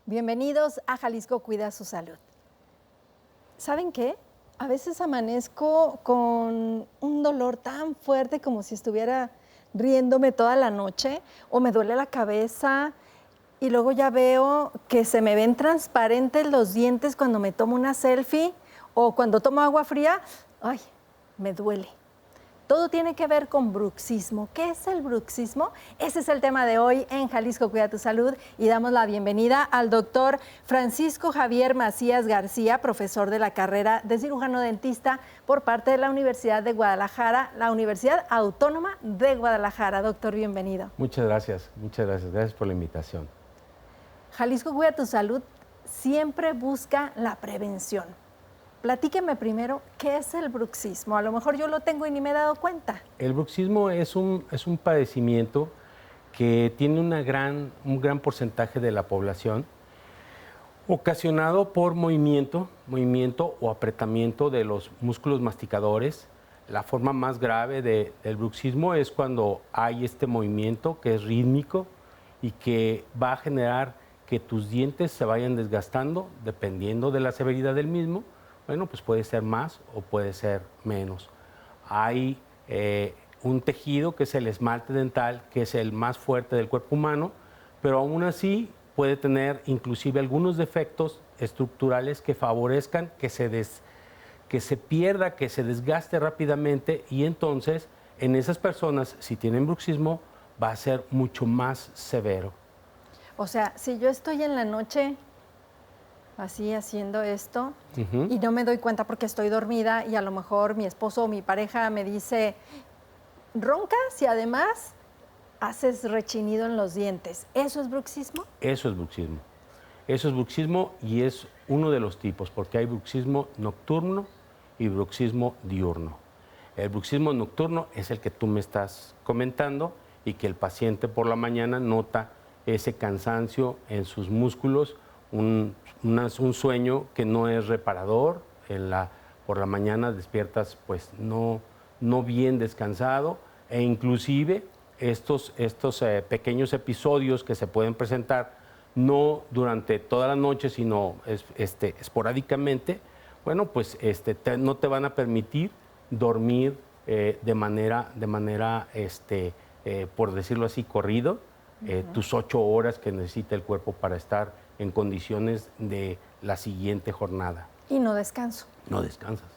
Bienvenidos a Jalisco Cuida su Salud. ¿Saben qué? A veces amanezco con un dolor tan fuerte como si estuviera riéndome toda la noche, o me duele la cabeza y luego ya veo que se me ven transparentes los dientes cuando me tomo una selfie o cuando tomo agua fría. ¡Ay! Me duele. Todo tiene que ver con bruxismo. ¿Qué es el bruxismo? Ese es el tema de hoy en Jalisco Cuida tu Salud y damos la bienvenida al doctor Francisco Javier Macías García, profesor de la carrera de cirujano dentista por parte de la Universidad de Guadalajara, la Universidad Autónoma de Guadalajara. Doctor, bienvenido. Muchas gracias por la invitación. Jalisco Cuida tu Salud siempre busca la prevención. Platíqueme primero, ¿qué es el bruxismo? A lo mejor yo lo tengo y ni me he dado cuenta. El bruxismo es un padecimiento que tiene un gran porcentaje de la población, ocasionado por movimiento o apretamiento de los músculos masticadores. La forma más grave del bruxismo es cuando hay este movimiento que es rítmico y que va a generar que tus dientes se vayan desgastando dependiendo de la severidad del mismo. Bueno, pues puede ser más o puede ser menos. Hay un tejido que es el esmalte dental, que es el más fuerte del cuerpo humano, pero aún así puede tener inclusive algunos defectos estructurales que favorezcan que se pierda, que se desgaste rápidamente, y entonces en esas personas, si tienen bruxismo, va a ser mucho más severo. O sea, si yo estoy en la noche así haciendo esto y no me doy cuenta porque estoy dormida y a lo mejor mi esposo o mi pareja me dice, roncas y además haces rechinido en los dientes, ¿eso es bruxismo? Eso es bruxismo. Eso es bruxismo y es uno de los tipos, porque hay bruxismo nocturno y bruxismo diurno. El bruxismo nocturno es el que tú me estás comentando y que el paciente por la mañana nota ese cansancio en sus músculos, un sueño que no es reparador. Por la mañana despiertas pues no bien descansado, e inclusive estos pequeños episodios que se pueden presentar no durante toda la noche, sino esporádicamente, bueno, pues no te van a permitir dormir de manera por decirlo así, corrido, tus 8 horas que necesita el cuerpo para estar en condiciones de la siguiente jornada. Y no descanso. No descansas.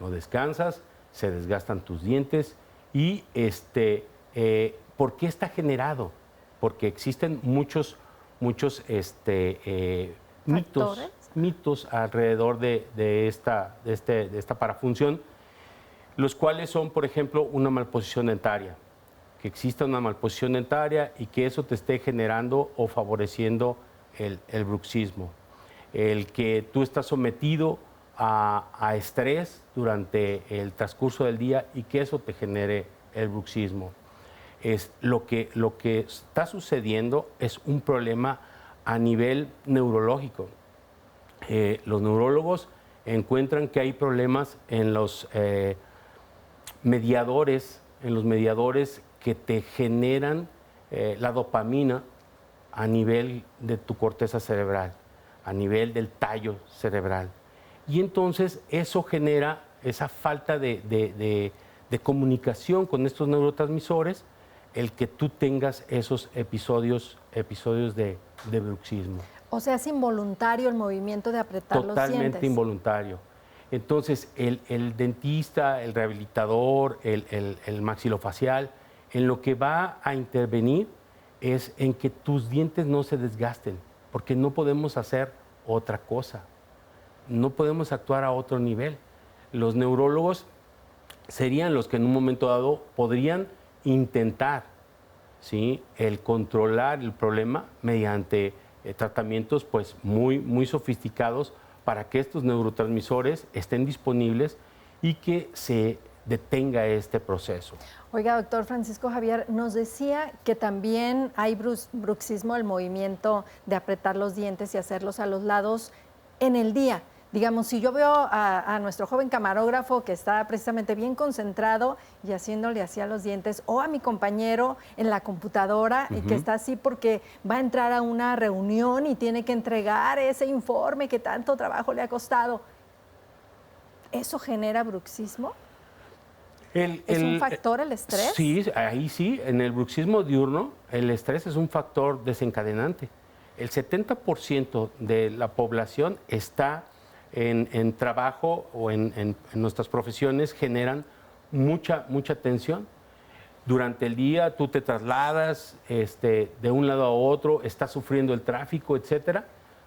No descansas, se desgastan tus dientes y ¿por qué está generado? Porque existen muchos mitos alrededor de esta parafunción, los cuales son, por ejemplo, una malposición dentaria, que exista una malposición dentaria y que eso te esté generando o favoreciendo el bruxismo. El que tú estás sometido a estrés durante el transcurso del día y que eso te genere el bruxismo. Lo que está sucediendo es un problema a nivel neurológico. Los neurólogos encuentran que hay problemas en los mediadores que te generan la dopamina a nivel de tu corteza cerebral, a nivel del tallo cerebral. Y entonces eso genera esa falta de comunicación con estos neurotransmisores, el que tú tengas esos episodios de bruxismo. O sea, es involuntario el movimiento de apretar los dientes. Totalmente involuntario. Entonces, el dentista, el rehabilitador, el maxilofacial, en lo que va a intervenir es en que tus dientes no se desgasten, porque no podemos hacer otra cosa, no podemos actuar a otro nivel. Los neurólogos serían los que en un momento dado podrían intentar, ¿sí?, el controlar el problema mediante tratamientos pues muy sofisticados para que estos neurotransmisores estén disponibles y que se detenga este proceso. Oiga, doctor Francisco Javier, nos decía que también hay bruxismo, el movimiento de apretar los dientes y hacerlos a los lados en el día. Digamos, si yo veo a nuestro joven camarógrafo que está precisamente bien concentrado y haciéndole así a los dientes, o a mi compañero en la computadora y que está así porque va a entrar a una reunión y tiene que entregar ese informe que tanto trabajo le ha costado, ¿eso genera bruxismo? ¿Es un factor el estrés? Sí, ahí sí, en el bruxismo diurno el estrés es un factor desencadenante. El 70% de la población está en trabajo o en nuestras profesiones, generan mucha tensión. Durante el día tú te trasladas de un lado a otro, estás sufriendo el tráfico, etcétera.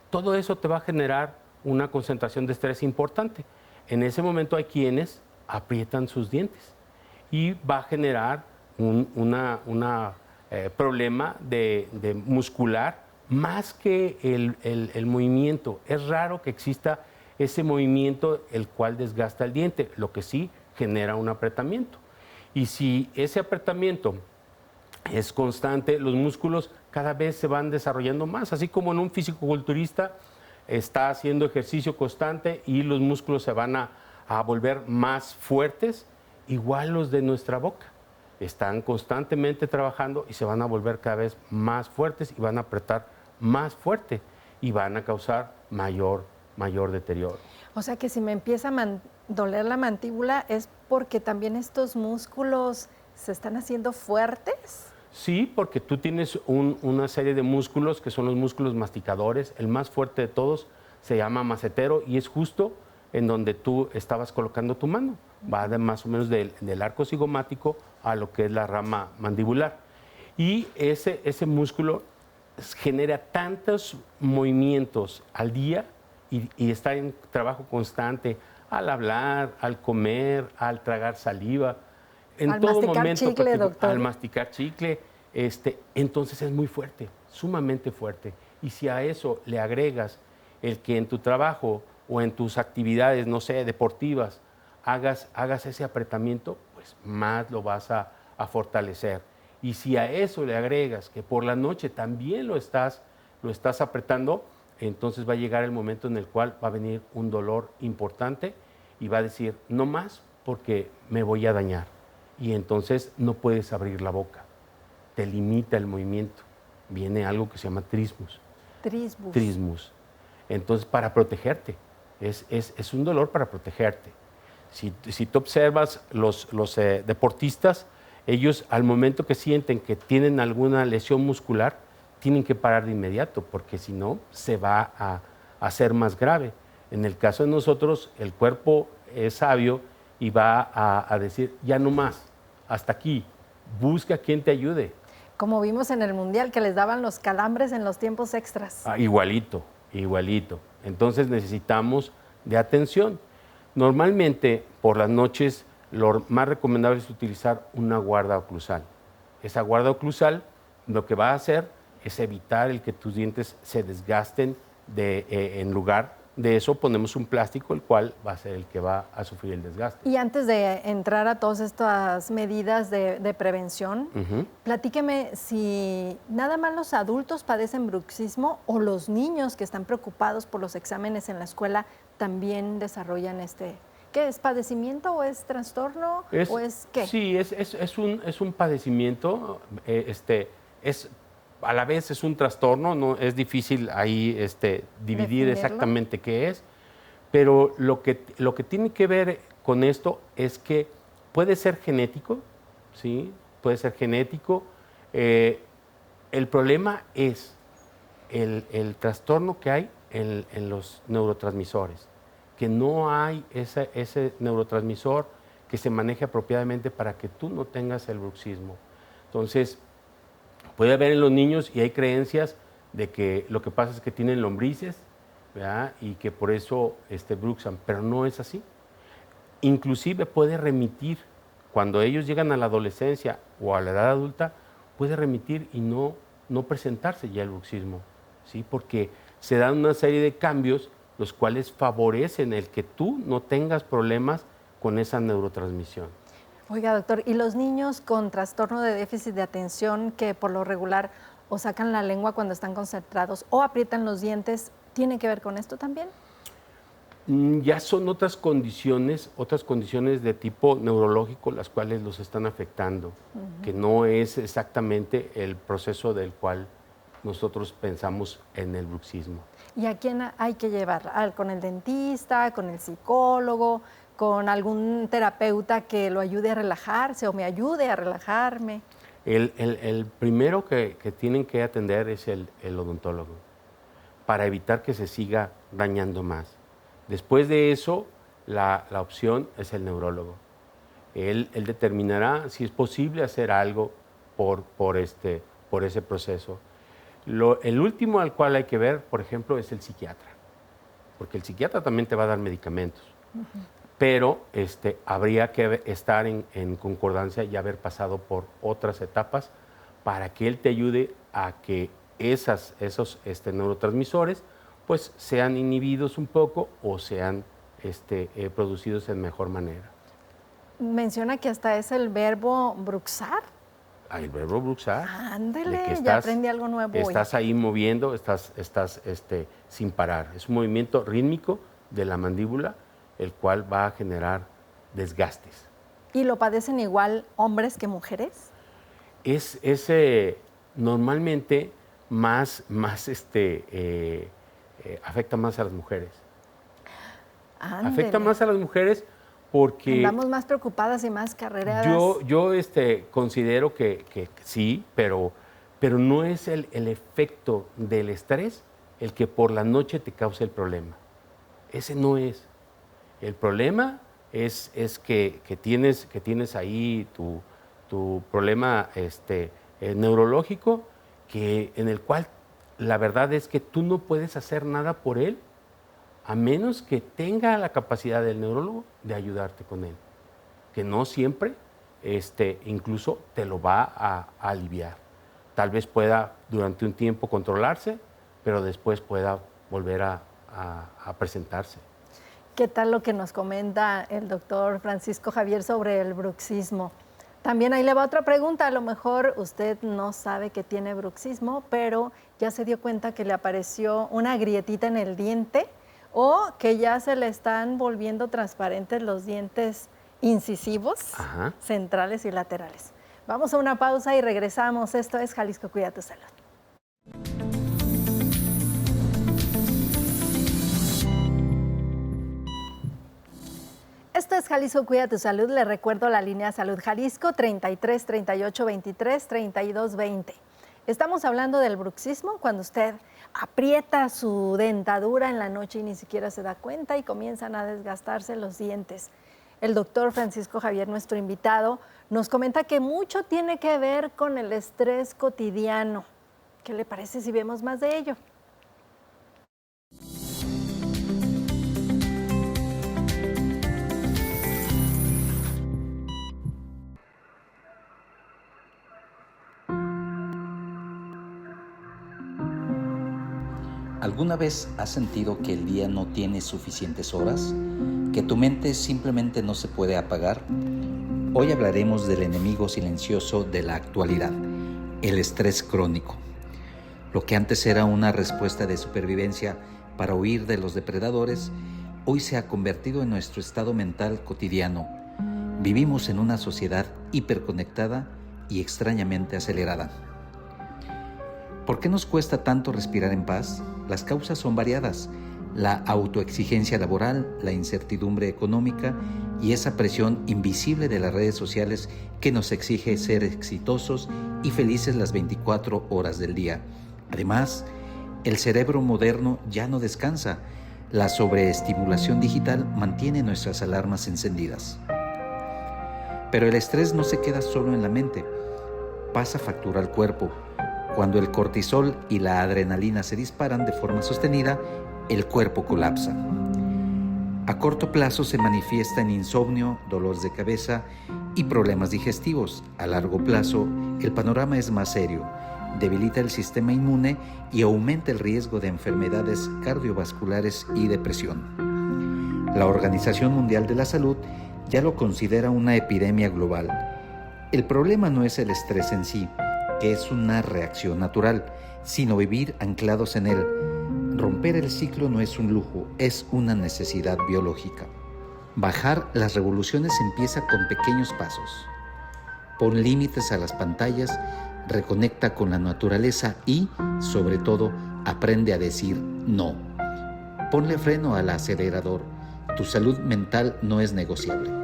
Todo eso te va a generar una concentración de estrés importante. En ese momento hay quienes aprietan sus dientes y va a generar un problema de muscular más que el movimiento. Es raro que exista ese movimiento el cual desgasta el diente, lo que sí genera un apretamiento. Y si ese apretamiento es constante, los músculos cada vez se van desarrollando más, así como en un fisicoculturista está haciendo ejercicio constante y los músculos se van a volver más fuertes, igual los de nuestra boca. Están constantemente trabajando y se van a volver cada vez más fuertes y van a apretar más fuerte y van a causar mayor deterioro. O sea que si me empieza a doler la mandíbula es porque también estos músculos se están haciendo fuertes. Sí, porque tú tienes una serie de músculos que son los músculos masticadores. El más fuerte de todos se llama macetero y es justo en donde tú estabas colocando tu mano. Va de más o menos del arco cigomático a lo que es la rama mandibular. Y ese músculo genera tantos movimientos al día y está en trabajo constante al hablar, al comer, al tragar saliva. En al todo masticar momento, chicle, doctor. al masticar chicle, entonces es muy fuerte, sumamente fuerte. Y si a eso le agregas el que en tu trabajo o en tus actividades, no sé, deportivas, hagas ese apretamiento, pues más lo vas a fortalecer. Y si a eso le agregas que por la noche también lo estás apretando, entonces va a llegar el momento en el cual va a venir un dolor importante y va a decir, no más porque me voy a dañar. Y entonces no puedes abrir la boca, te limita el movimiento. Viene algo que se llama trismus. Trismus. Entonces, para protegerte, es un dolor para protegerte. Si tú observas los deportistas, ellos al momento que sienten que tienen alguna lesión muscular, tienen que parar de inmediato, porque si no, se va a hacer más grave. En el caso de nosotros, el cuerpo es sabio y va a decir, ya no más, hasta aquí, busca quien te ayude. Como vimos en el Mundial, que les daban los calambres en los tiempos extras. Igualito. Entonces necesitamos de atención. Normalmente, por las noches, lo más recomendable es utilizar una guarda oclusal. Esa guarda oclusal lo que va a hacer es evitar el que tus dientes se desgasten. En lugar de eso ponemos un plástico, el cual va a ser el que va a sufrir el desgaste. Y antes de entrar a todas estas medidas de prevención, platíqueme si nada más los adultos padecen bruxismo o los niños que están preocupados por los exámenes en la escuela también desarrollan ¿qué es? ¿Padecimiento o es trastorno o es qué? Sí, es un padecimiento, a la vez es un trastorno, no es difícil ahí dividir exactamente qué es, pero lo que tiene que ver con esto es que puede ser genético, ¿sí? Puede ser genético. El problema es el trastorno que hay en los neurotransmisores, que no hay ese neurotransmisor que se maneje apropiadamente para que tú no tengas el bruxismo. Entonces, puede haber en los niños y hay creencias de que lo que pasa es que tienen lombrices, ¿verdad? Y que por eso bruxan, pero no es así. Inclusive puede remitir, cuando ellos llegan a la adolescencia o a la edad adulta, puede remitir y no presentarse ya el bruxismo, ¿sí? Porque se dan una serie de cambios los cuales favorecen el que tú no tengas problemas con esa neurotransmisión. Oiga, doctor, ¿y los niños con trastorno de déficit de atención que por lo regular o sacan la lengua cuando están concentrados o aprietan los dientes, tiene que ver con esto también? Ya son otras condiciones de tipo neurológico las cuales los están afectando, que no es exactamente el proceso del cual nosotros pensamos en el bruxismo. ¿Y a quién hay que llevar? ¿Con el dentista, con el psicólogo, con algún terapeuta que lo ayude a relajarse o me ayude a relajarme? El primero que tienen que atender es el odontólogo, para evitar que se siga dañando más. Después de eso, la opción es el neurólogo. Él determinará si es posible hacer algo por ese proceso. El último al cual hay que ver, por ejemplo, es el psiquiatra, porque el psiquiatra también te va a dar medicamentos, pero habría que estar en concordancia y haber pasado por otras etapas para que él te ayude a que esos neurotransmisores pues sean inhibidos un poco o sean producidos en mejor manera. Menciona que hasta es el verbo bruxar. El verbo bruxar. Ándele, ya aprendí algo nuevo hoy. Estás ahí moviendo, estás sin parar. Es un movimiento rítmico de la mandíbula, el cual va a generar desgastes. ¿Y lo padecen igual hombres que mujeres? Es normalmente afecta más a las mujeres. Ándele. Afecta más a las mujeres porque... Andamos más preocupadas y más carrereadas. Yo considero que sí, pero no es el efecto del estrés el que por la noche te causa el problema. Ese no es. El problema es que tienes ahí tu problema neurológico, en el cual la verdad es que tú no puedes hacer nada por él a menos que tenga la capacidad del neurólogo de ayudarte con él, que no siempre incluso te lo va a aliviar. Tal vez pueda durante un tiempo controlarse, pero después pueda volver a presentarse. ¿Qué tal lo que nos comenta el doctor Francisco Javier sobre el bruxismo? También ahí le va otra pregunta. A lo mejor usted no sabe que tiene bruxismo, pero ya se dio cuenta que le apareció una grietita en el diente o que ya se le están volviendo transparentes los dientes incisivos, centrales y laterales. Vamos a una pausa y regresamos. Esto es Jalisco Cuida tu Salud. Esto es Jalisco Cuida tu Salud. Le recuerdo la línea Salud Jalisco 33 38 23 32 20. Estamos hablando del bruxismo, cuando usted aprieta su dentadura en la noche y ni siquiera se da cuenta y comienzan a desgastarse los dientes. El doctor Francisco Javier, nuestro invitado, nos comenta que mucho tiene que ver con el estrés cotidiano. ¿Qué le parece si vemos más de ello? ¿Alguna vez has sentido que el día no tiene suficientes horas? ¿Que tu mente simplemente no se puede apagar? Hoy hablaremos del enemigo silencioso de la actualidad, el estrés crónico. Lo que antes era una respuesta de supervivencia para huir de los depredadores, hoy se ha convertido en nuestro estado mental cotidiano. Vivimos en una sociedad hiperconectada y extrañamente acelerada. ¿Por qué nos cuesta tanto respirar en paz? Las causas son variadas: la autoexigencia laboral, la incertidumbre económica y esa presión invisible de las redes sociales que nos exige ser exitosos y felices las 24 horas del día. Además, el cerebro moderno ya no descansa. La sobreestimulación digital mantiene nuestras alarmas encendidas. Pero el estrés no se queda solo en la mente, pasa factura al cuerpo. Cuando el cortisol y la adrenalina se disparan de forma sostenida, el cuerpo colapsa. A corto plazo se manifiesta en insomnio, dolores de cabeza y problemas digestivos. A largo plazo, el panorama es más serio. Debilita el sistema inmune y aumenta el riesgo de enfermedades cardiovasculares y depresión. La Organización Mundial de la Salud ya lo considera una epidemia global. El problema no es el estrés en sí, que es una reacción natural, sino vivir anclados en él. Romper el ciclo no es un lujo, es una necesidad biológica. Bajar las revoluciones empieza con pequeños pasos. Pon límites a las pantallas, reconecta con la naturaleza y, sobre todo, aprende a decir no. Ponle freno al acelerador. Tu salud mental no es negociable.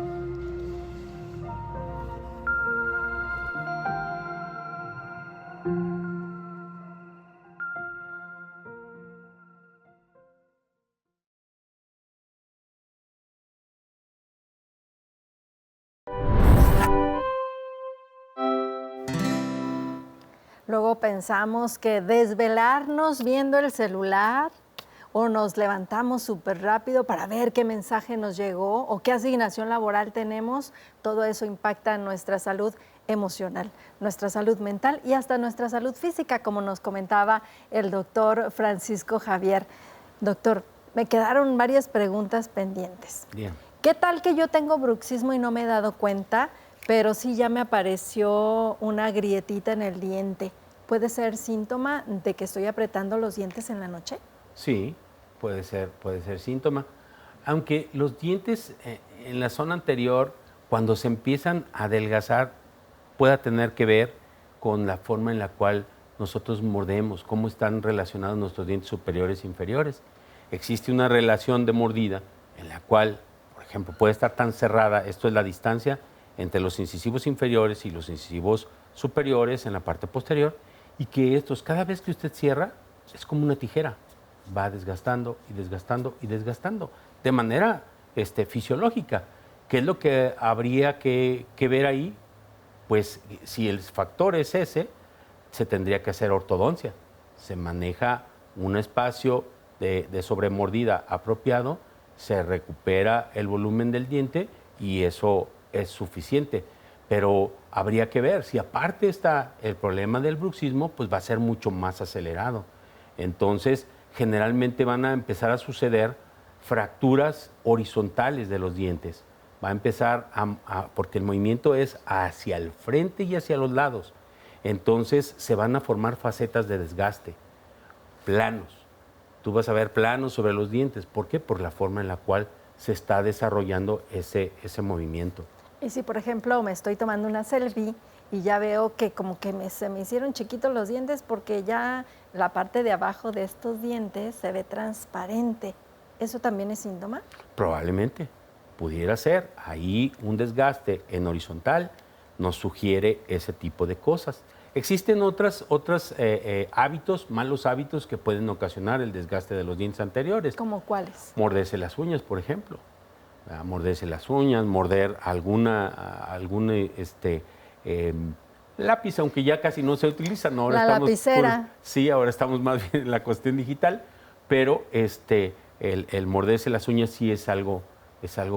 Luego pensamos que desvelarnos viendo el celular o nos levantamos súper rápido para ver qué mensaje nos llegó o qué asignación laboral tenemos, todo eso impacta en nuestra salud emocional, nuestra salud mental y hasta nuestra salud física, como nos comentaba el doctor Francisco Javier. Doctor, me quedaron varias preguntas pendientes. Bien. ¿Qué tal que yo tengo bruxismo y no me he dado cuenta, pero sí ya me apareció una grietita en el diente? ¿Puede ser síntoma de que estoy apretando los dientes en la noche? Sí, puede ser síntoma. Aunque los dientes en la zona anterior, cuando se empiezan a adelgazar, pueda tener que ver con la forma en la cual nosotros mordemos, cómo están relacionados nuestros dientes superiores e inferiores. Existe una relación de mordida en la cual, por ejemplo, puede estar tan cerrada, esto es la distancia entre los incisivos inferiores y los incisivos superiores en la parte posterior, y que estos, cada vez que usted cierra, es como una tijera, va desgastando y desgastando y desgastando, de manera fisiológica. ¿Qué es lo que habría que ver ahí? Pues si el factor es ese, se tendría que hacer ortodoncia. Se maneja un espacio de sobremordida apropiado, se recupera el volumen del diente y eso es suficiente. Pero habría que ver, si aparte está el problema del bruxismo, pues va a ser mucho más acelerado. Entonces, generalmente van a empezar a suceder fracturas horizontales de los dientes. Va a empezar porque el movimiento es hacia el frente y hacia los lados. Entonces, se van a formar facetas de desgaste, planos. Tú vas a ver planos sobre los dientes. ¿Por qué? Por la forma en la cual se está desarrollando ese movimiento. Y si, por ejemplo, me estoy tomando una selfie y ya veo que como que se me hicieron chiquitos los dientes porque ya la parte de abajo de estos dientes se ve transparente, ¿eso también es síntoma? Probablemente, Pudiera ser. Ahí un desgaste en horizontal nos sugiere ese tipo de cosas. Existen otros hábitos, malos hábitos que pueden ocasionar el desgaste de los dientes anteriores. ¿Cómo cuáles? Morderse las uñas, por ejemplo. Morderse las uñas, morder algún lápiz, aunque ya casi no se utiliza. ¿No? Ahora La lapicera. Sí, ahora estamos más bien en la cuestión digital, pero el morderse las uñas sí es algo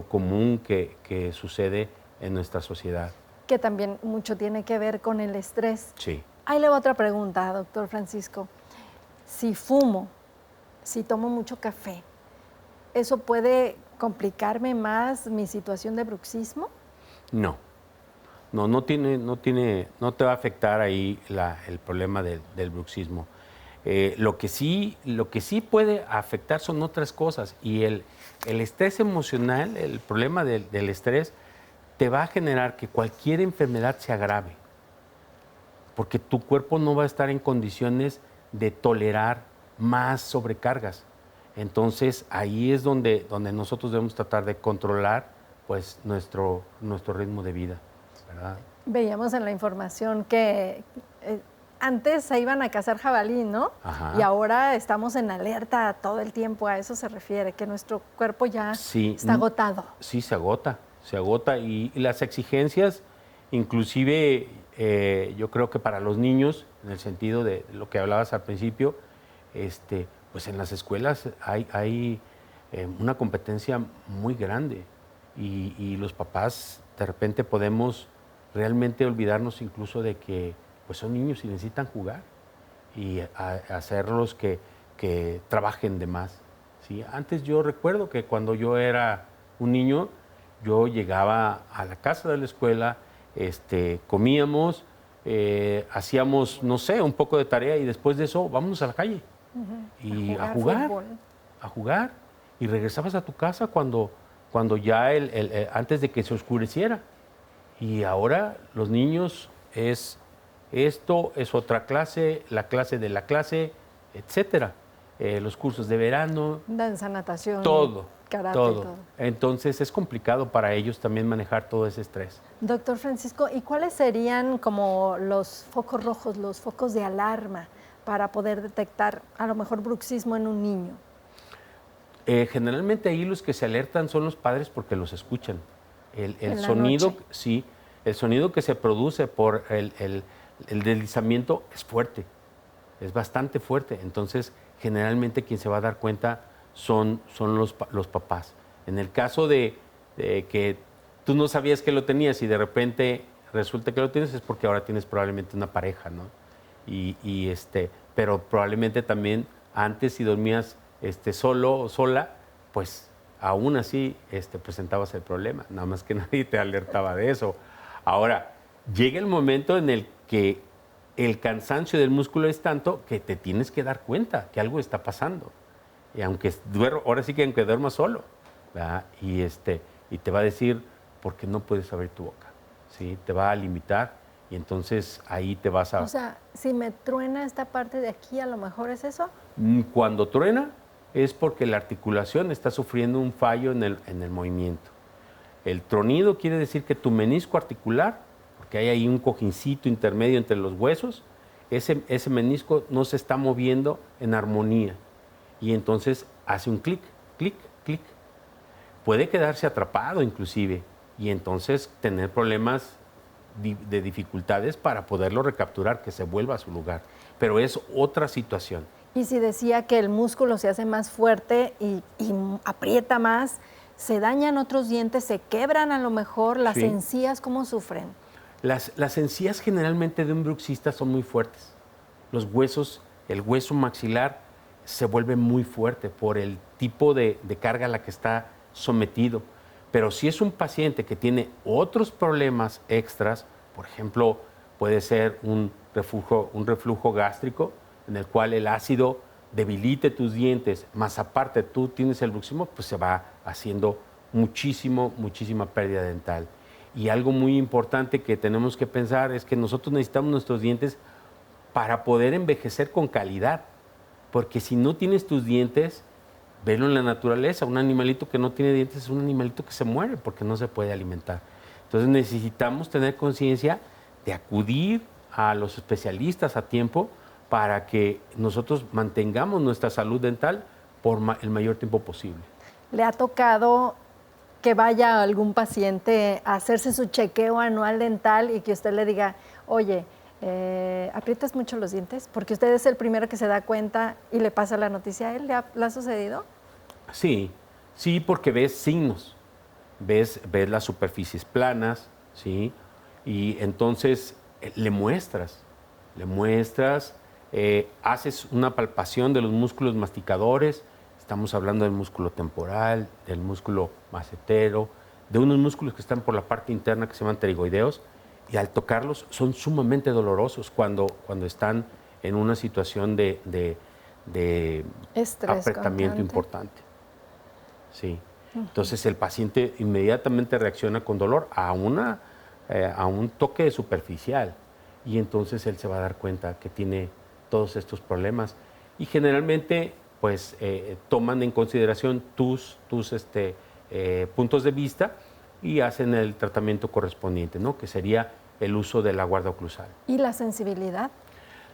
común que sucede en nuestra sociedad. Que también mucho tiene que ver con el estrés. Sí. Ahí le va otra pregunta, doctor Francisco. Si fumo, si tomo mucho café, ¿eso puede complicarme más mi situación de bruxismo? No te va a afectar ahí el problema del bruxismo. Lo que sí puede afectar son otras cosas, y el estrés emocional, el problema del estrés, te va a generar que cualquier enfermedad se agrave, porque tu cuerpo no va a estar en condiciones de tolerar más sobrecargas. Entonces, ahí es donde nosotros debemos tratar de controlar pues, nuestro ritmo de vida, ¿verdad? Veíamos en la información que antes se iban a cazar jabalí, ¿no? Ajá. Y ahora estamos en alerta todo el tiempo, a eso se refiere, que nuestro cuerpo ya está agotado. Sí, se agota, y las exigencias, inclusive yo creo que para los niños, en el sentido de lo que hablabas al principio, pues en las escuelas hay una competencia muy grande, y los papás de repente podemos realmente olvidarnos incluso de que pues son niños y necesitan jugar, y hacerlos que trabajen de más, ¿sí? Antes yo recuerdo que cuando yo era un niño, yo llegaba a la casa de la escuela, comíamos, hacíamos, no sé, un poco de tarea, y después de eso, vámonos a la calle. y A jugar fútbol. a jugar, y regresabas a tu casa cuando ya antes de que se oscureciera. Y ahora los niños esto es otra clase, la clase de la clase, etcétera. Los cursos de verano, Danza, natación, todo, karate, todo. todo. Entonces es complicado para ellos también manejar todo ese estrés. Doctor Francisco, ¿y cuáles serían como los focos rojos, los focos de alarma para poder detectar a lo mejor bruxismo en un niño? Generalmente ahí los que se alertan son los padres porque los escuchan. El En la sonido, noche. sí, el sonido que se produce por el deslizamiento es fuerte, es bastante fuerte. Entonces, generalmente quien se va a dar cuenta son los papás. En el caso de que tú no sabías que lo tenías y de repente resulta que lo tienes, es porque ahora tienes probablemente una pareja, ¿no? Pero probablemente también antes si dormías solo o sola, pues aún así presentabas el problema, nada más que nadie te alertaba de eso. Ahora, llega el momento en el que el cansancio del músculo es tanto que te tienes que dar cuenta que algo está pasando. Y ahora sí que aunque duermas solo, ¿verdad? Y te va a decir, ¿por qué no puedes abrir tu boca? ¿Sí? Te va a limitar y entonces ahí te vas a... O sea, si me truena esta parte de aquí, a lo mejor es eso. Cuando truena es porque la articulación está sufriendo un fallo en el movimiento. El tronido quiere decir que tu menisco articular, porque hay ahí un cojincito intermedio entre los huesos, ese menisco no se está moviendo en armonía y entonces hace un clic, clic, clic. Puede quedarse atrapado inclusive y entonces tener problemas de dificultades para poderlo recapturar, que se vuelva a su lugar. Pero es otra situación. Y si decía que el músculo se hace más fuerte y aprieta más, se dañan otros dientes, se quebran a lo mejor, las Sí. encías, ¿cómo sufren? Las encías generalmente de un bruxista son muy fuertes. Los huesos, el hueso maxilar se vuelve muy fuerte por el tipo de carga a la que está sometido. Pero si es un paciente que tiene otros problemas extras, por ejemplo, puede ser un reflujo gástrico, en el cual el ácido debilite tus dientes, más aparte tú tienes el bruxismo, pues se va haciendo muchísima pérdida dental. Y algo muy importante que tenemos que pensar es que nosotros necesitamos nuestros dientes para poder envejecer con calidad, porque si no tienes tus dientes, velo en la naturaleza, un animalito que no tiene dientes es un animalito que se muere porque no se puede alimentar. Entonces necesitamos tener conciencia de acudir a los especialistas a tiempo para que nosotros mantengamos nuestra salud dental por el mayor tiempo posible. ¿Le ha tocado que vaya algún paciente a hacerse su chequeo anual dental y que usted le diga, oye, ¿aprietas mucho los dientes? Porque usted es el primero que se da cuenta y le pasa la noticia a él. ¿Le ha sucedido? Sí, porque ves signos, ves las superficies planas, ¿sí? Y entonces le muestras, haces una palpación de los músculos masticadores, estamos hablando del músculo temporal, del músculo macetero, de unos músculos que están por la parte interna que se llaman pterigoideos, y al tocarlos son sumamente dolorosos cuando están en una situación de Estrés apretamiento constante. importante. Sí. Entonces el paciente inmediatamente reacciona con dolor a un toque superficial y entonces él se va a dar cuenta que tiene todos estos problemas y generalmente pues toman en consideración tus puntos de vista y hacen el tratamiento correspondiente, ¿no? Que sería el uso de la guarda oclusal. ¿Y la sensibilidad?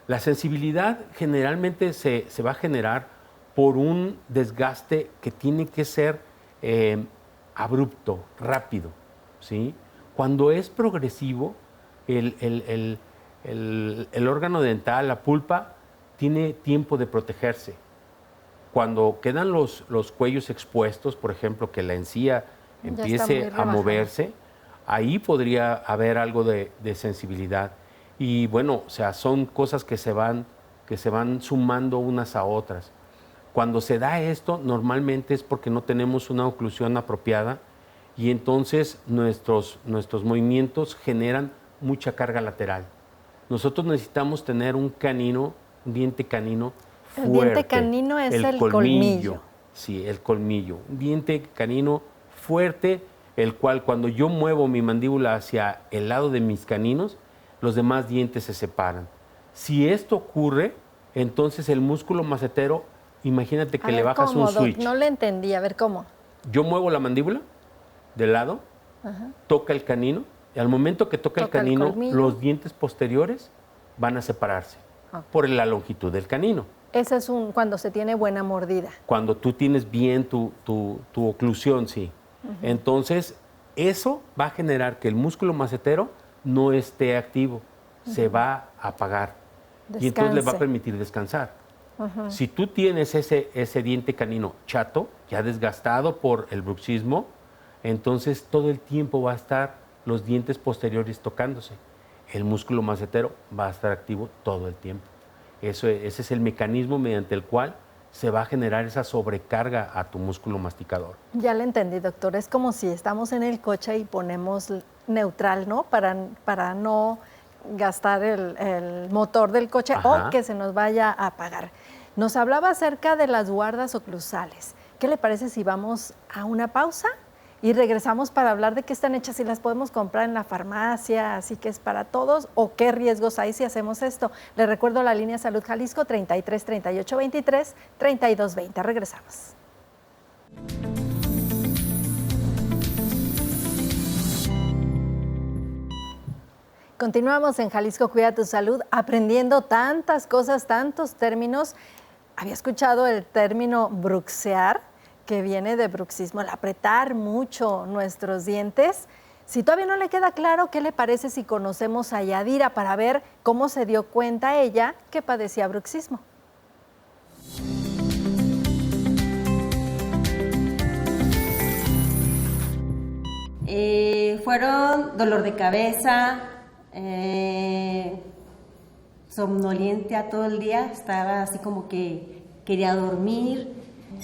La sensibilidad generalmente se va a generar por un desgaste que tiene que ser abrupto, rápido, ¿sí? Cuando es progresivo, el órgano dental, la pulpa, tiene tiempo de protegerse. Cuando quedan los cuellos expuestos, por ejemplo, que la encía empiece a moverse, ahí podría haber algo de sensibilidad. Y bueno, o sea, son cosas que se van sumando unas a otras. Cuando se da esto, normalmente es porque no tenemos una oclusión apropiada y entonces nuestros movimientos generan mucha carga lateral. Nosotros necesitamos tener un diente canino fuerte. El diente canino es el colmillo. Sí, el colmillo. Un diente canino fuerte, el cual cuando yo muevo mi mandíbula hacia el lado de mis caninos, los demás dientes se separan. Si esto ocurre, entonces el músculo macetero, imagínate que le bajas un switch. No le entendí, a ver cómo. Yo muevo la mandíbula de lado, toca el canino, y al momento que toca el canino, los dientes posteriores van a separarse por la longitud del canino. Ese es cuando se tiene buena mordida. Cuando tú tienes bien tu oclusión, sí. Entonces, eso va a generar que el músculo macetero no esté activo, se va a apagar. Descanse. Y entonces le va a permitir descansar. Si tú tienes ese diente canino chato, ya desgastado por el bruxismo, entonces todo el tiempo va a estar los dientes posteriores tocándose. El músculo macetero va a estar activo todo el tiempo. Ese es el mecanismo mediante el cual se va a generar esa sobrecarga a tu músculo masticador. Ya le entendí, doctor. Es como si estamos en el coche y ponemos neutral, ¿no? Para no gastar el motor del coche o que se nos vaya a apagar. Nos hablaba acerca de las guardas oclusales. ¿Qué le parece si vamos a una pausa y regresamos para hablar de qué están hechas, si las podemos comprar en la farmacia, así que es para todos, o qué riesgos hay si hacemos esto? Le recuerdo la línea Salud Jalisco 33 38 23 32 20. Regresamos. Continuamos en Jalisco Cuida tu Salud, aprendiendo tantas cosas, tantos términos. Había escuchado el término bruxear, que viene de bruxismo, el apretar mucho nuestros dientes. Si todavía no le queda claro, ¿qué le parece si conocemos a Yadira para ver cómo se dio cuenta ella que padecía bruxismo? Fueron dolor de cabeza, somnoliente todo el día, estaba así como que quería dormir,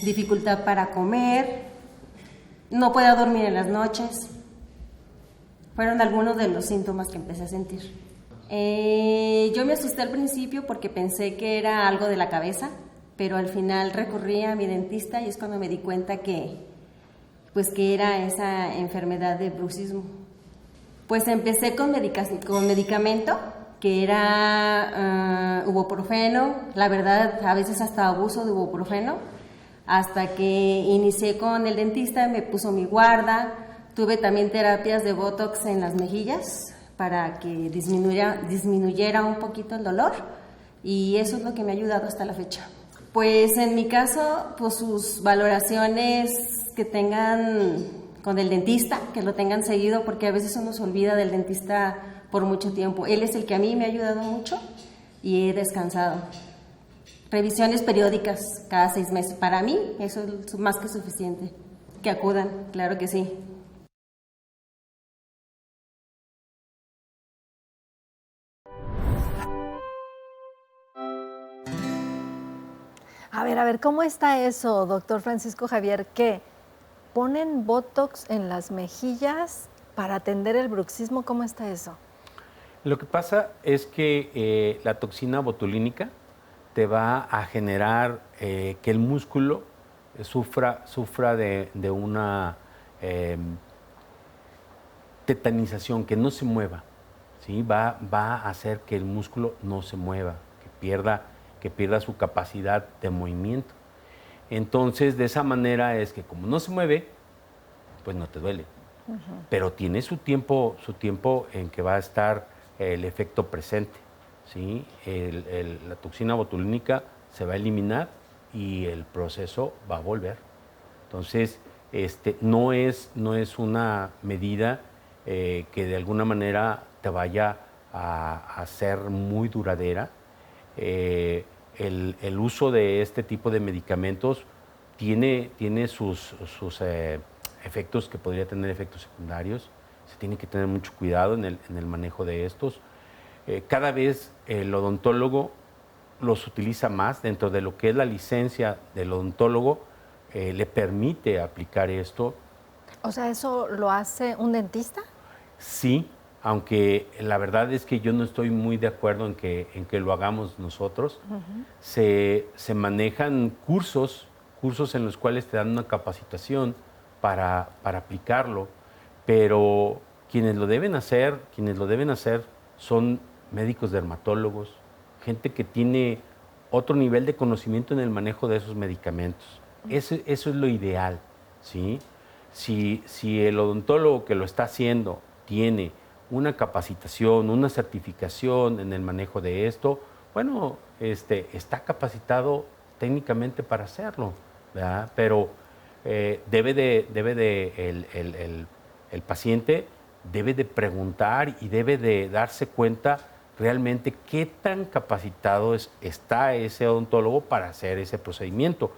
dificultad para comer, no podía dormir en las noches. Fueron algunos de los síntomas que empecé a sentir. Yo me asusté al principio porque pensé que era algo de la cabeza, pero al final recurrí a mi dentista y es cuando me di cuenta que era esa enfermedad de bruxismo. Pues empecé con medicamento, que era ibuprofeno, la verdad a veces hasta abuso de ibuprofeno, hasta que inicié con el dentista, me puso mi guarda, tuve también terapias de Botox en las mejillas para que disminuyera un poquito el dolor, y eso es lo que me ha ayudado hasta la fecha. Pues en mi caso, pues sus valoraciones que tengan con el dentista, que lo tengan seguido, porque a veces uno se olvida del dentista por mucho tiempo. Él es el que a mí me ha ayudado mucho y he descansado. Revisiones periódicas cada 6 meses. Para mí eso es más que suficiente. Que acudan, claro que sí. A ver, ¿cómo está eso, doctor Francisco Javier? ¿Qué? ¿Ponen Botox en las mejillas para atender el bruxismo? ¿Cómo está eso? Lo que pasa es que la toxina botulínica te va a generar que el músculo sufra de una tetanización, que no se mueva, ¿sí? Va a hacer que el músculo no se mueva, que pierda su capacidad de movimiento. Entonces, de esa manera es que como no se mueve, pues no te duele. Pero tiene su tiempo en que va a estar el efecto presente, ¿sí? La toxina botulínica se va a eliminar y el proceso va a volver. Entonces, no es una medida que de alguna manera te vaya a ser muy duradera. El uso de este tipo de medicamentos tiene sus efectos, que podría tener efectos secundarios. Se tiene que tener mucho cuidado en el manejo de estos. Cada vez el odontólogo los utiliza más dentro de lo que es la licencia del odontólogo, le permite aplicar esto. O sea, ¿eso lo hace un dentista? Sí, aunque la verdad es que yo no estoy muy de acuerdo en que lo hagamos nosotros. Se manejan cursos en los cuales te dan una capacitación para aplicarlo, pero quienes lo deben hacer son médicos dermatólogos, gente que tiene otro nivel de conocimiento en el manejo de esos medicamentos. Eso es lo ideal, ¿sí? Si el odontólogo que lo está haciendo tiene una capacitación, una certificación en el manejo de esto, bueno, está capacitado técnicamente para hacerlo, ¿verdad? Pero el paciente debe de preguntar y debe de darse cuenta realmente qué tan capacitado está ese odontólogo para hacer ese procedimiento,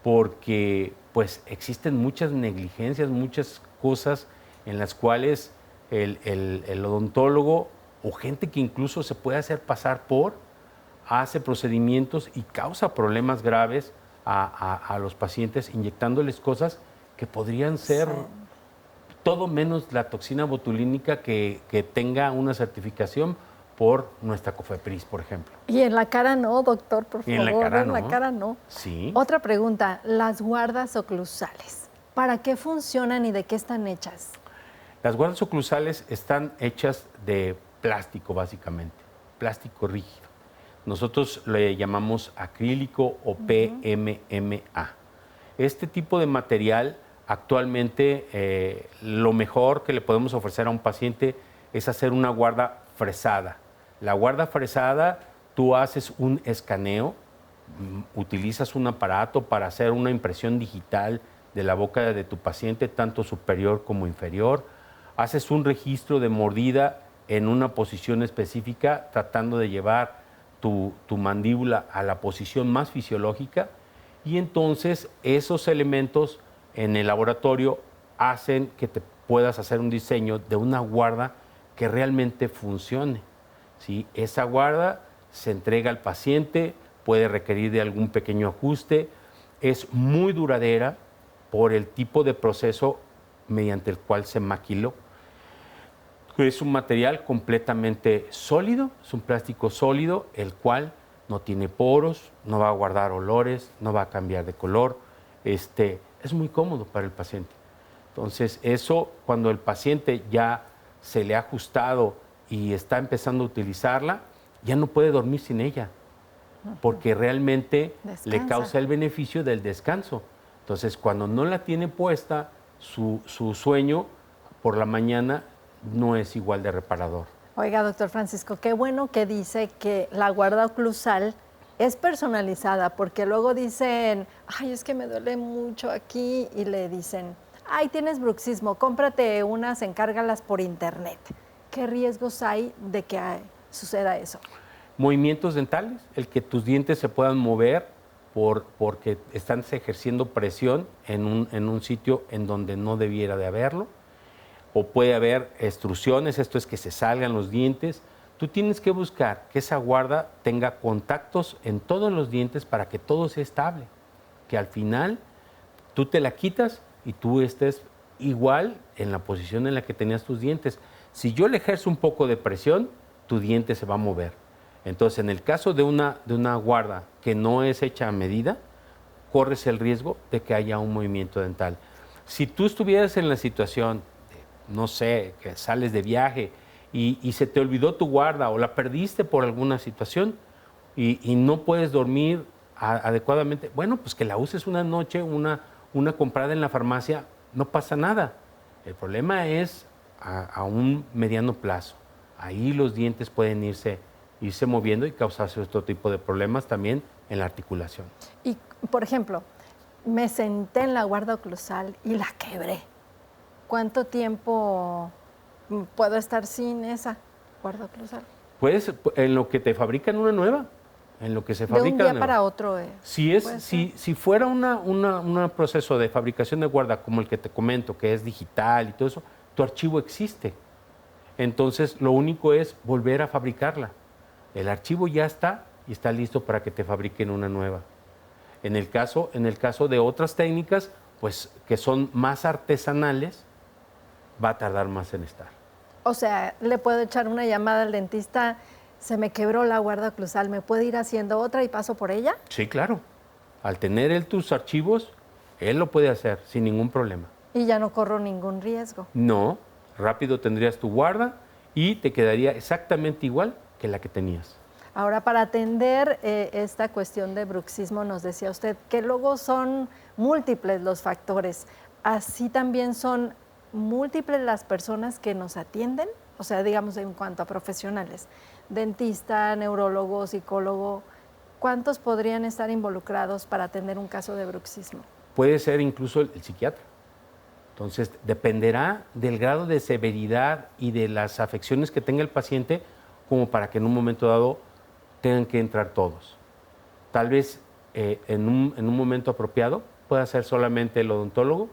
porque pues existen muchas negligencias, muchas cosas en las cuales el odontólogo o gente que incluso se puede hacer pasar hace procedimientos y causa problemas graves a los pacientes inyectándoles cosas que podrían ser todo menos la toxina botulínica que tenga una certificación por nuestra COFEPRIS, por ejemplo. Y en la cara no, doctor, por favor. En la cara no. En la cara no. Sí. Otra pregunta, las guardas oclusales, ¿para qué funcionan y de qué están hechas? Las guardas oclusales están hechas de plástico, básicamente, plástico rígido. Nosotros le llamamos acrílico o PMMA. Este tipo de material, actualmente, lo mejor que le podemos ofrecer a un paciente es hacer una guarda fresada. La guarda fresada, tú haces un escaneo, utilizas un aparato para hacer una impresión digital de la boca de tu paciente, tanto superior como inferior. Haces un registro de mordida en una posición específica, tratando de llevar tu mandíbula a la posición más fisiológica, y entonces esos elementos en el laboratorio hacen que te puedas hacer un diseño de una guarda que realmente funcione, ¿sí? Esa guarda se entrega al paciente, puede requerir de algún pequeño ajuste, es muy duradera por el tipo de proceso mediante el cual se maquiló. Es un material completamente sólido, es un plástico sólido, el cual no tiene poros, no va a guardar olores, no va a cambiar de color. Es muy cómodo para el paciente. Entonces, eso cuando el paciente ya se le ha ajustado y está empezando a utilizarla, ya no puede dormir sin ella, porque realmente le causa el beneficio del descanso. Entonces, cuando no la tiene puesta, su sueño por la mañana no es igual de reparador. Oiga, doctor Francisco, qué bueno que dice que la guarda oclusal es personalizada, porque luego dicen, ay, es que me duele mucho aquí, y le dicen, ay, tienes bruxismo, cómprate unas, encárgalas por internet. ¿Qué riesgos hay de que suceda eso? Movimientos dentales, el que tus dientes se puedan mover porque están ejerciendo presión en un sitio en donde no debiera de haberlo, o puede haber extrusiones, esto es que se salgan los dientes. Tú tienes que buscar que esa guarda tenga contactos en todos los dientes para que todo sea estable, que al final tú te la quitas y tú estés igual en la posición en la que tenías tus dientes. Si yo le ejerzo un poco de presión, tu diente se va a mover. Entonces, en el caso de una guarda que no es hecha a medida, corres el riesgo de que haya un movimiento dental. Si tú estuvieras en la situación, no sé, que sales de viaje y se te olvidó tu guarda o la perdiste por alguna situación y no puedes dormir adecuadamente, bueno, pues que la uses una noche, una comprada en la farmacia, no pasa nada. El problema es a un mediano plazo. Ahí los dientes pueden irse moviendo y causarse otro tipo de problemas también en la articulación. Y, por ejemplo, me senté en la guarda oclusal y la quebré. ¿Cuánto tiempo puedo estar sin esa guarda oclusal? Pues en lo que te fabrican una nueva, en lo que se fabrica. De un día para otro. Si fuera un proceso de fabricación de guarda como el que te comento, que es digital y todo eso, tu archivo existe. Entonces, lo único es volver a fabricarla. El archivo ya está y está listo para que te fabriquen una nueva. En el caso de otras técnicas, pues que son más artesanales, va a tardar más en estar. O sea, le puedo echar una llamada al dentista, se me quebró la guarda oclusal, ¿me puede ir haciendo otra y paso por ella? Sí, claro. Al tener él tus archivos, él lo puede hacer sin ningún problema. Y ya no corro ningún riesgo. No, rápido tendrías tu guarda y te quedaría exactamente igual que la que tenías. Ahora, para atender esta cuestión de bruxismo, nos decía usted que luego son múltiples los factores. Así también son múltiples las personas que nos atienden, o sea, digamos en cuanto a profesionales, dentista, neurólogo, psicólogo, ¿cuántos podrían estar involucrados para atender un caso de bruxismo? Puede ser incluso el psiquiatra. Entonces, dependerá del grado de severidad y de las afecciones que tenga el paciente como para que en un momento dado tengan que entrar todos. Tal vez en un momento apropiado pueda ser solamente el odontólogo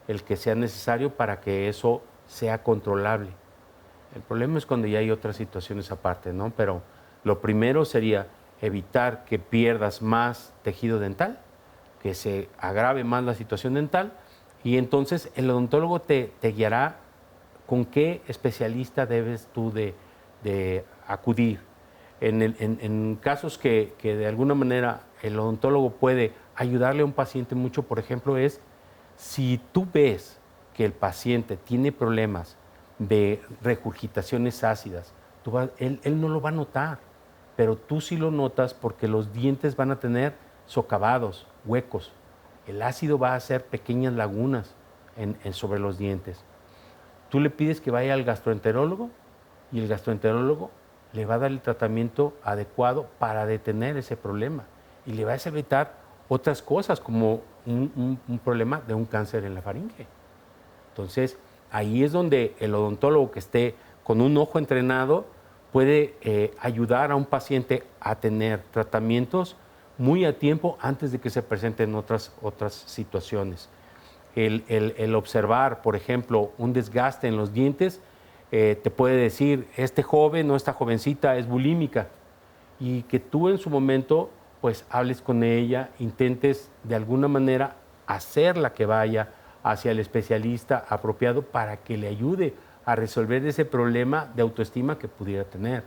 el que sea necesario para que eso sea controlable. El problema es cuando ya hay otras situaciones aparte, ¿no? Pero lo primero sería evitar que pierdas más tejido dental, que se agrave más la situación dental, y entonces el odontólogo te guiará con qué especialista debes tú de acudir. En casos que de alguna manera el odontólogo puede ayudarle a un paciente mucho, por ejemplo, es si tú ves que el paciente tiene problemas de regurgitaciones ácidas, él no lo va a notar, pero tú sí lo notas porque los dientes van a tener socavados, huecos. El ácido va a hacer pequeñas lagunas sobre los dientes. Tú le pides que vaya al gastroenterólogo y el gastroenterólogo le va a dar el tratamiento adecuado para detener ese problema y le va a evitar otras cosas como un problema de un cáncer en la faringe. Entonces, ahí es donde el odontólogo que esté con un ojo entrenado puede ayudar a un paciente a tener tratamientos muy a tiempo antes de que se presenten otras situaciones. El observar, por ejemplo, un desgaste en los dientes, te puede decir, este joven o esta jovencita es bulímica, y que tú en su momento pues hables con ella, intentes de alguna manera hacerla que vaya hacia el especialista apropiado para que le ayude a resolver ese problema de autoestima que pudiera tener.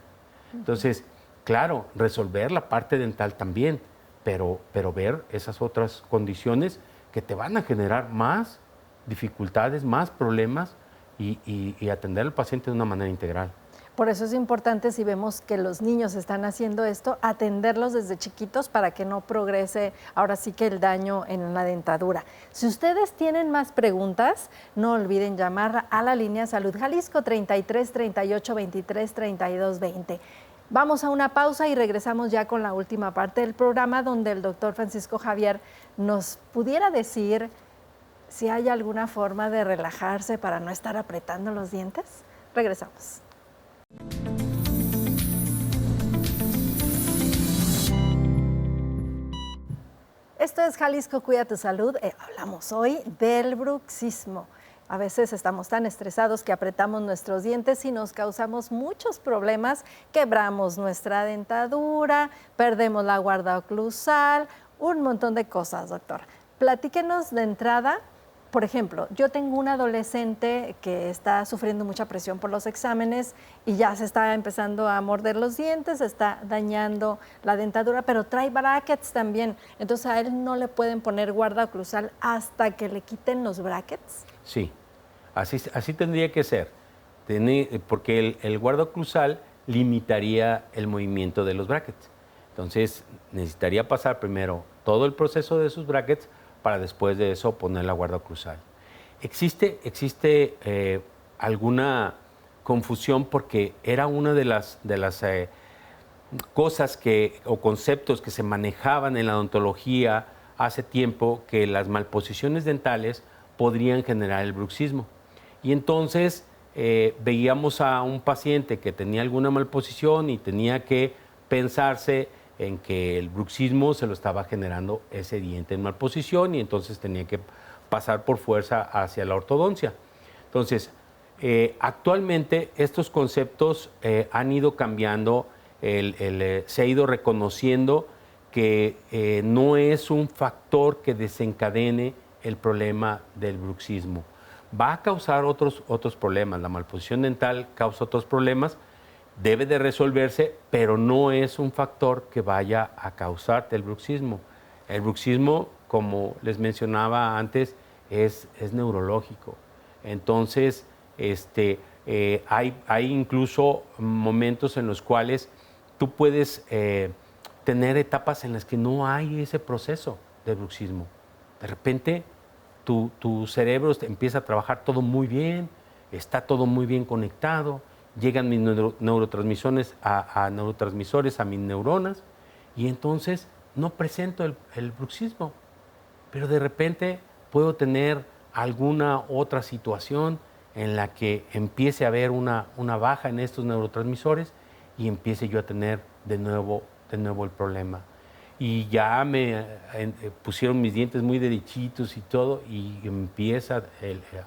Entonces, claro, resolver la parte dental también, pero ver esas otras condiciones que te van a generar más dificultades, más problemas y atender al paciente de una manera integral. Por eso es importante, si vemos que los niños están haciendo esto, atenderlos desde chiquitos para que no progrese ahora sí que el daño en la dentadura. Si ustedes tienen más preguntas, no olviden llamar a la línea Salud Jalisco 33 38 23 32 20. Vamos a una pausa y regresamos ya con la última parte del programa, donde el doctor Francisco Javier nos pudiera decir si hay alguna forma de relajarse para no estar apretando los dientes. Regresamos. Esto es Jalisco Cuida tu Salud. Hablamos hoy del bruxismo. A veces estamos tan estresados que apretamos nuestros dientes y nos causamos muchos problemas. Quebramos nuestra dentadura, perdemos la guarda oclusal, un montón de cosas, doctor. Platíquenos de entrada. Por ejemplo, yo tengo un adolescente que está sufriendo mucha presión por los exámenes y ya se está empezando a morder los dientes, está dañando la dentadura, pero trae brackets también. Entonces, ¿a él no le pueden poner guarda oclusal hasta que le quiten los brackets? Sí, así tendría que ser, porque el guarda oclusal limitaría el movimiento de los brackets. Entonces, necesitaría pasar primero todo el proceso de sus brackets para después de eso poner la guarda oclusal. Existe alguna confusión porque era una de las cosas o conceptos que se manejaban en la odontología hace tiempo, que las malposiciones dentales podrían generar el bruxismo. Y entonces veíamos a un paciente que tenía alguna malposición y tenía que pensarse en que el bruxismo se lo estaba generando ese diente en malposición y entonces tenía que pasar por fuerza hacia la ortodoncia. Entonces, actualmente estos conceptos han ido cambiando, se ha ido reconociendo que no es un factor que desencadene el problema del bruxismo. va a causar otros problemas. La malposición dental causa otros problemas, debe de resolverse, pero no es un factor que vaya a causarte el bruxismo. El bruxismo, como les mencionaba antes, es neurológico. Entonces, hay incluso momentos en los cuales tú puedes tener etapas en las que no hay ese proceso de bruxismo. De repente, tu cerebro empieza a trabajar todo muy bien, está todo muy bien conectado, llegan mis neurotransmisores a mis neuronas y entonces no presento el bruxismo. Pero de repente puedo tener alguna otra situación en la que empiece a haber una baja en estos neurotransmisores y empiece yo a tener de nuevo el problema. Y ya me pusieron mis dientes muy derechitos y todo, y empieza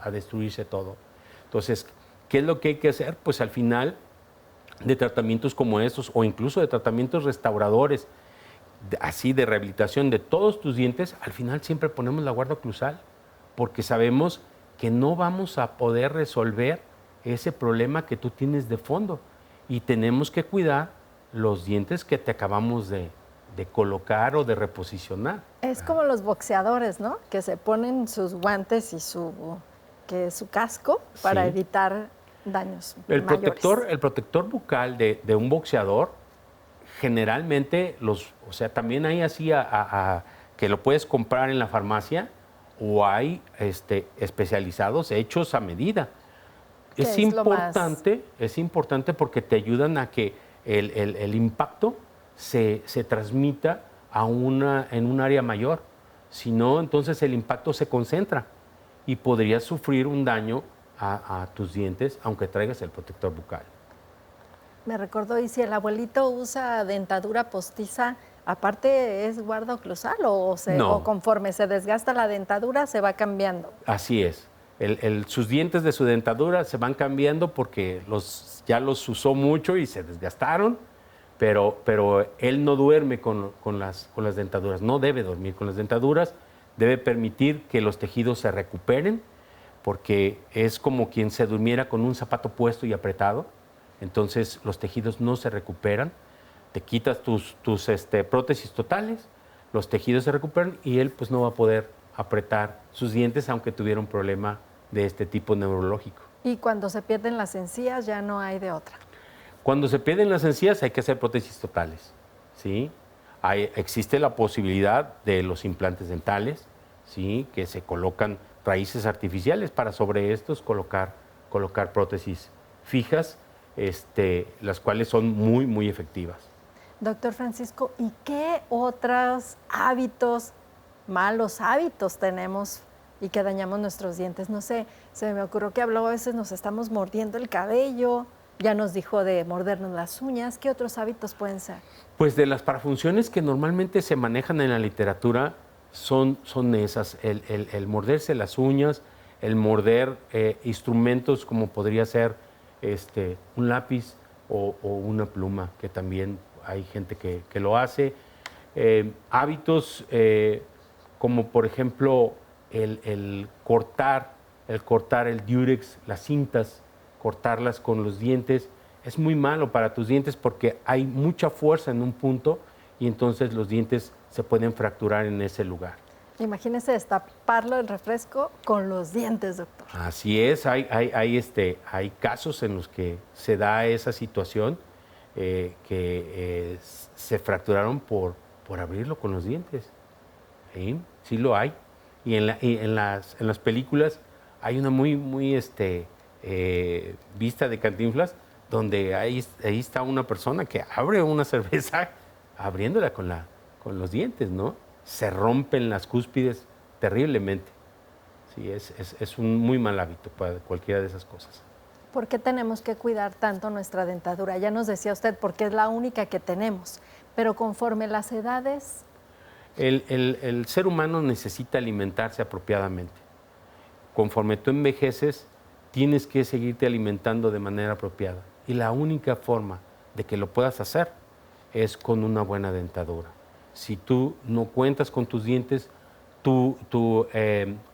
a destruirse todo. Entonces, ¿qué es lo que hay que hacer? Pues al final de tratamientos como estos, o incluso de tratamientos restauradores, así de rehabilitación de todos tus dientes, al final siempre ponemos la guarda oclusal, porque sabemos que no vamos a poder resolver ese problema que tú tienes de fondo. Y tenemos que cuidar los dientes que te acabamos de colocar o de reposicionar. Es como los boxeadores, ¿no? Que se ponen sus guantes y su casco para evitar daños mayores. El protector bucal de un boxeador, generalmente, también hay así que lo puedes comprar en la farmacia o hay especializados hechos a medida. Es importante porque te ayudan a que el impacto se transmita en un área mayor. Si no, entonces el impacto se concentra y podrías sufrir un daño a tus dientes aunque traigas el protector bucal. Me recordó, y si el abuelito usa dentadura postiza, aparte es guarda oclusal o conforme se desgasta la dentadura se va cambiando. Así es. Sus dientes de su dentadura se van cambiando porque ya los usó mucho y se desgastaron, pero él no duerme con las dentaduras, no debe dormir con las dentaduras, debe permitir que los tejidos se recuperen, porque es como quien se durmiera con un zapato puesto y apretado, entonces los tejidos no se recuperan, te quitas tus prótesis totales, los tejidos se recuperan y él pues no va a poder apretar sus dientes aunque tuviera un problema de este tipo neurológico. Y cuando se pierden las encías ya no hay de otra. Cuando se pierden las encías hay que hacer prótesis totales, ¿sí? Existe la posibilidad de los implantes dentales, ¿sí? Que se colocan raíces artificiales para sobre estos colocar prótesis fijas, las cuales son muy, muy efectivas. Doctor Francisco, ¿y qué otros malos hábitos tenemos y que dañamos nuestros dientes? No sé, se me ocurrió que habló, a veces nos estamos mordiendo el cabello, ya nos dijo de mordernos las uñas. ¿Qué otros hábitos pueden ser? Pues de las parafunciones que normalmente se manejan en la literatura son esas, el morderse las uñas, el morder instrumentos como podría ser un lápiz o una pluma, que también hay gente que lo hace. Hábitos como por ejemplo el cortar el diurex, las cintas, cortarlas con los dientes, es muy malo para tus dientes porque hay mucha fuerza en un punto y entonces los dientes se pueden fracturar en ese lugar. Imagínese destaparlo el refresco con los dientes, doctor. Así es, hay casos en los que se da esa situación que se fracturaron por abrirlo con los dientes. Sí lo hay. Y en las películas hay una muy vista de Cantinflas donde ahí está una persona que abre una cerveza abriéndola con los dientes, ¿no? Se rompen las cúspides terriblemente. Sí, es un muy mal hábito para cualquiera de esas cosas. ¿Por qué tenemos que cuidar tanto nuestra dentadura? Ya nos decía usted, porque es la única que tenemos, pero conforme las edades... El ser humano necesita alimentarse apropiadamente. Conforme tú envejeces, tienes que seguirte alimentando de manera apropiada. Y la única forma de que lo puedas hacer es con una buena dentadura. Si tú no cuentas con tus dientes, tu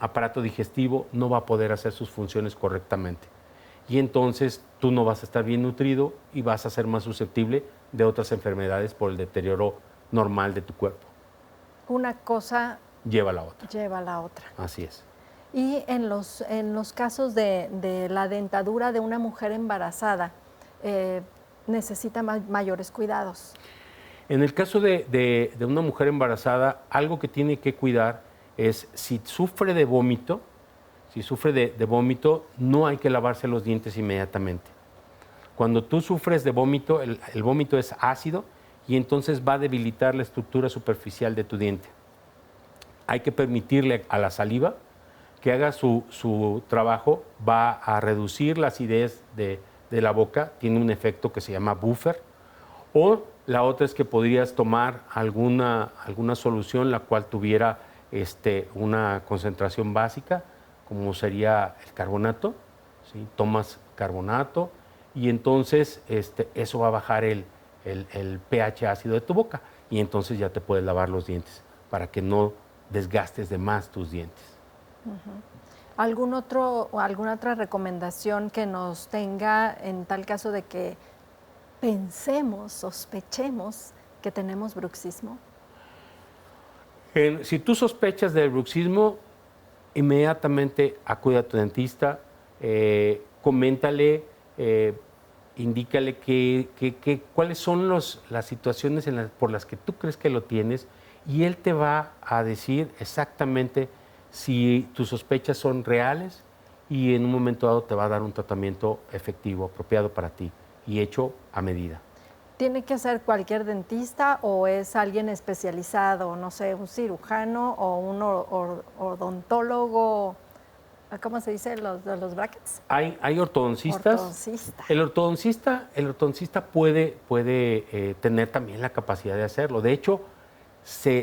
aparato digestivo no va a poder hacer sus funciones correctamente. Y entonces tú no vas a estar bien nutrido y vas a ser más susceptible de otras enfermedades por el deterioro normal de tu cuerpo. Una cosa Lleva a la otra. lleva a la otra. Así es. Y en los casos de la dentadura de una mujer embarazada, necesita mayores cuidados. En el caso de una mujer embarazada, algo que tiene que cuidar es si sufre de vómito, no hay que lavarse los dientes inmediatamente. Cuando tú sufres de vómito, el vómito es ácido y entonces va a debilitar la estructura superficial de tu diente. Hay que permitirle a la saliva que haga su trabajo, va a reducir la acidez de la boca, tiene un efecto que se llama buffer. O la otra es que podrías tomar alguna solución la cual tuviera una concentración básica, como sería el carbonato, ¿sí? Tomas carbonato y entonces eso va a bajar el pH ácido de tu boca y entonces ya te puedes lavar los dientes para que no desgastes de más tus dientes. ¿Alguna otra recomendación que nos tenga en tal caso de que sospechemos que tenemos bruxismo? Si tú sospechas del bruxismo, inmediatamente acude a tu dentista, coméntale, indícale cuáles son las situaciones por las que tú crees que lo tienes y él te va a decir exactamente si tus sospechas son reales y en un momento dado te va a dar un tratamiento efectivo, apropiado para ti y hecho a medida. ¿Tiene que ser cualquier dentista o es alguien especializado, no sé, un cirujano o un odontólogo? ¿Cómo se dice los brackets? Hay ortodoncistas. El ortodoncista puede tener también la capacidad de hacerlo. De hecho,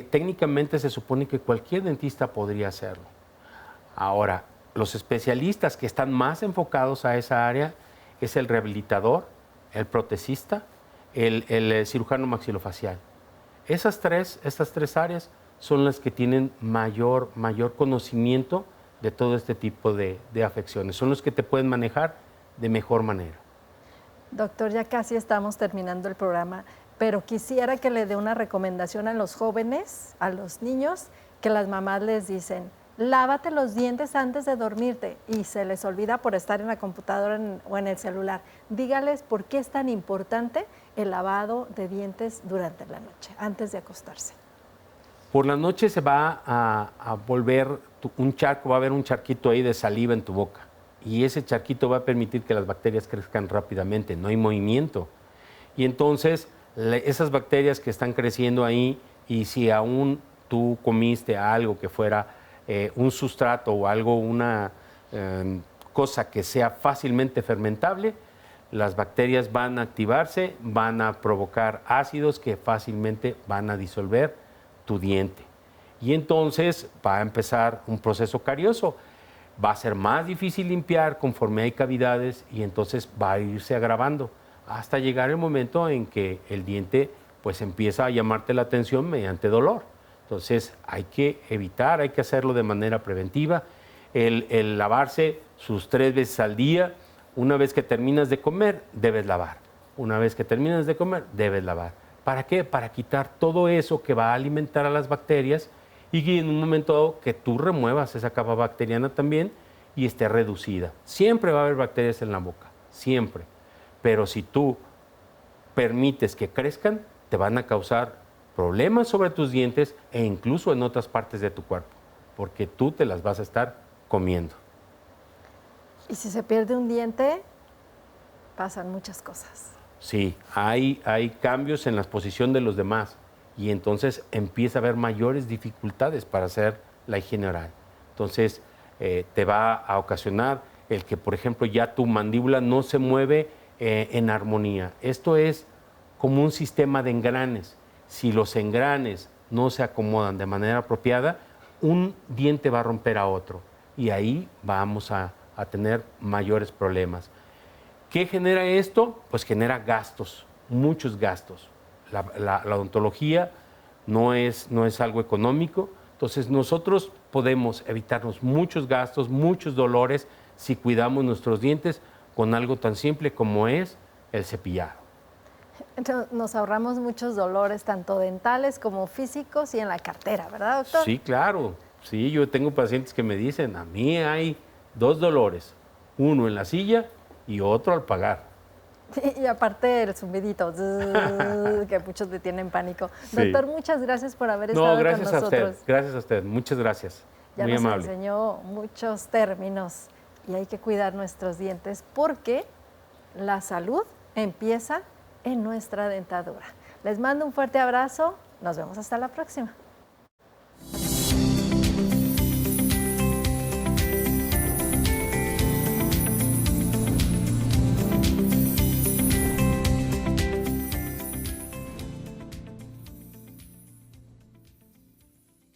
técnicamente se supone que cualquier dentista podría hacerlo. Ahora, los especialistas que están más enfocados a esa área es el rehabilitador, el protesista, el cirujano maxilofacial. Estas tres áreas son las que tienen mayor conocimiento de todo este tipo de afecciones. Son los que te pueden manejar de mejor manera. Doctor, ya casi estamos terminando el programa, pero quisiera que le dé una recomendación a los jóvenes, a los niños, que las mamás les dicen, lávate los dientes antes de dormirte y se les olvida por estar en la computadora o en el celular. Dígales por qué es tan importante el lavado de dientes durante la noche, antes de acostarse. Por la noche se va a volver un charco, va a haber un charquito ahí de saliva en tu boca y ese charquito va a permitir que las bacterias crezcan rápidamente, no hay movimiento. Y entonces esas bacterias que están creciendo ahí y si aún tú comiste algo que fuera un sustrato o algo, una cosa que sea fácilmente fermentable, las bacterias van a activarse, van a provocar ácidos que fácilmente van a disolver tu diente. Y entonces va a empezar un proceso carioso. Va a ser más difícil limpiar conforme hay cavidades y entonces va a irse agravando hasta llegar el momento en que el diente pues empieza a llamarte la atención mediante dolor. Entonces hay que evitar, hay que hacerlo de manera preventiva, el lavarse sus 3 veces al día. Una vez que terminas de comer, debes lavar. Una vez que terminas de comer, debes lavar. ¿Para qué? Para quitar todo eso que va a alimentar a las bacterias y que en un momento dado que tú remuevas esa capa bacteriana también y esté reducida. Siempre va a haber bacterias en la boca, siempre. Pero si tú permites que crezcan, te van a causar problemas sobre tus dientes e incluso en otras partes de tu cuerpo, porque tú te las vas a estar comiendo. Y si se pierde un diente, pasan muchas cosas. Sí, hay cambios en la posición de los demás y entonces empieza a haber mayores dificultades para hacer la higiene oral. Entonces te va a ocasionar el que, por ejemplo, ya tu mandíbula no se mueve en armonía. Esto es como un sistema de engranes. Si los engranes no se acomodan de manera apropiada, un diente va a romper a otro y ahí vamos a tener mayores problemas. ¿Qué genera esto? Pues genera gastos, muchos gastos. La odontología no es algo económico, Entonces nosotros podemos evitarnos muchos gastos, muchos dolores si cuidamos nuestros dientes con algo tan simple como es el cepillado. Entonces, nos ahorramos muchos dolores, tanto dentales como físicos y en la cartera, ¿verdad, doctor? Sí, claro. Sí, yo tengo pacientes que me dicen, a mí hay 2 dolores, uno en la silla y otro al pagar. Y aparte el zumbidito, que muchos le tienen pánico. Sí. Doctor, muchas gracias por haber estado con nosotros. Gracias a usted, muchas gracias. Ya Muy nos amable. enseñó muchos términos y hay que cuidar nuestros dientes porque la salud empieza en nuestra dentadura. Les mando un fuerte abrazo, nos vemos hasta la próxima.